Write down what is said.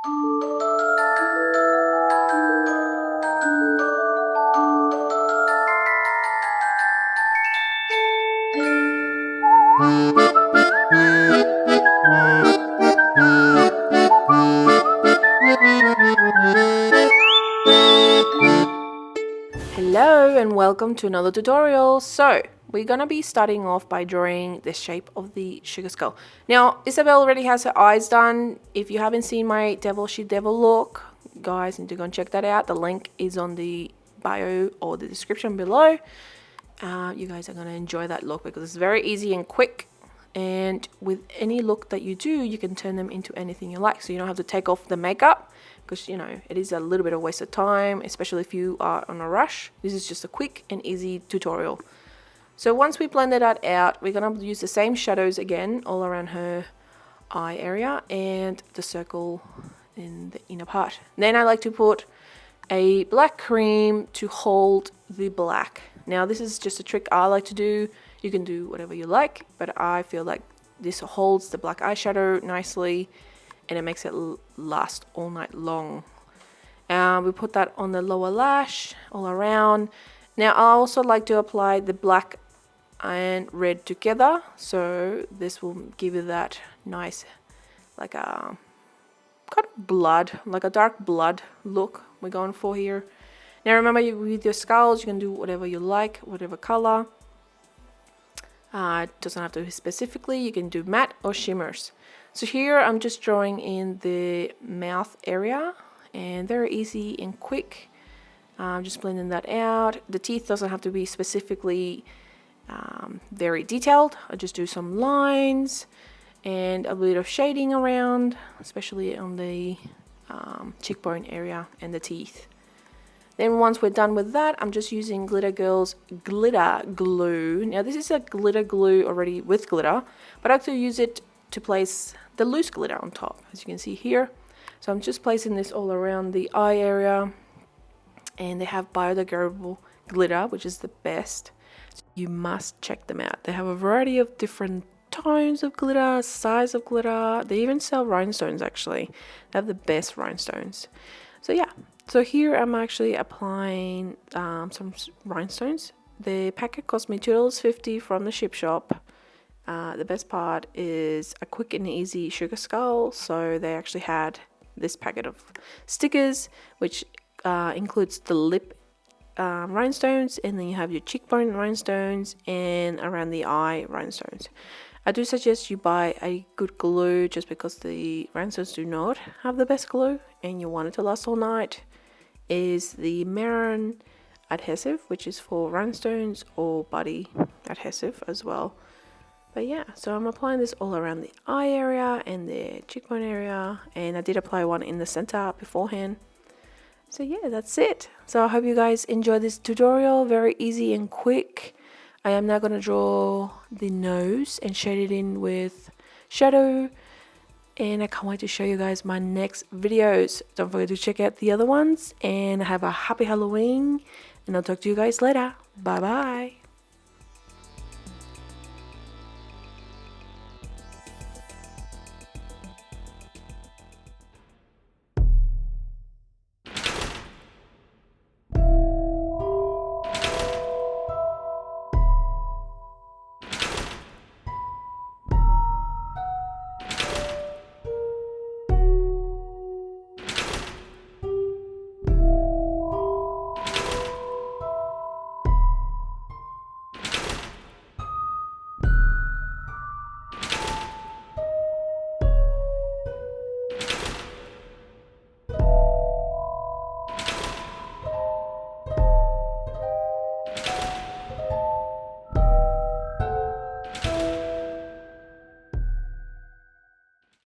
Hello and welcome to another tutorial. So we're gonna be starting off by drawing the shape of the sugar skull. Now Isabelle already has her eyes done. If you haven't seen my Devil She Devil look, guys need to go and check that out. The link is on the bio or the description below. You guys are gonna enjoy that look because it's very easy and quick, and with any look that you do, you can turn them into anything you like, so you don't have to take off the makeup, because you know it is a little bit of waste of time, especially if you are on a rush. This is just a quick and easy tutorial. So once we blended that out, we're gonna use the same shadows again all around her eye area and the circle in the inner part. Then I like to put a black cream to hold the black. Now this is just a trick I like to do. You can do whatever you like, but I feel like this holds the black eyeshadow nicely and it makes it last all night long. We put that on the lower lash all around. Now I also like to apply the black and red together, so this will give you that nice, like a kind of blood, like a dark blood look we're going for here. Now remember, with your skulls you can do whatever you like, whatever color. It doesn't have to be specifically, you can do matte or shimmers. So here I'm just drawing in the mouth area, and very easy and quick. Just blending that out. The teeth doesn't have to be specifically very detailed. I just do some lines and a bit of shading around, especially on the cheekbone area and the teeth. Then once we're done with that, I'm just using Glitter Girl's glitter glue. Now this is a glitter glue already with glitter, but I like to use it to place the loose glitter on top, as you can see here. So I'm just placing this all around the eye area, and they have biodegradable glitter, which is the best. So you must check them out. They have a variety of different tones of glitter, size of glitter. They even sell rhinestones actually. They have the best rhinestones. So yeah. So here I'm actually applying some rhinestones. The packet cost me $2.50 from the ship shop. The best part is a quick and easy sugar skull. So they actually had this packet of stickers, which includes the lip rhinestones, and then you have your cheekbone rhinestones and around the eye rhinestones. I do suggest you buy a good glue, just because the rhinestones do not have the best glue and you want it to last all night. Is the Marin adhesive, which is for rhinestones, or Buddy adhesive as well. But yeah, so I'm applying this all around the eye area and the cheekbone area, and I did apply one in the center beforehand. So yeah, that's it. So I hope you guys enjoy this tutorial. Very easy and quick. I am now going to draw the nose and shade it in with shadow, and I can't wait to show you guys my next videos. Don't forget to check out the other ones, and have a happy Halloween, and I'll talk to you guys later. Bye bye.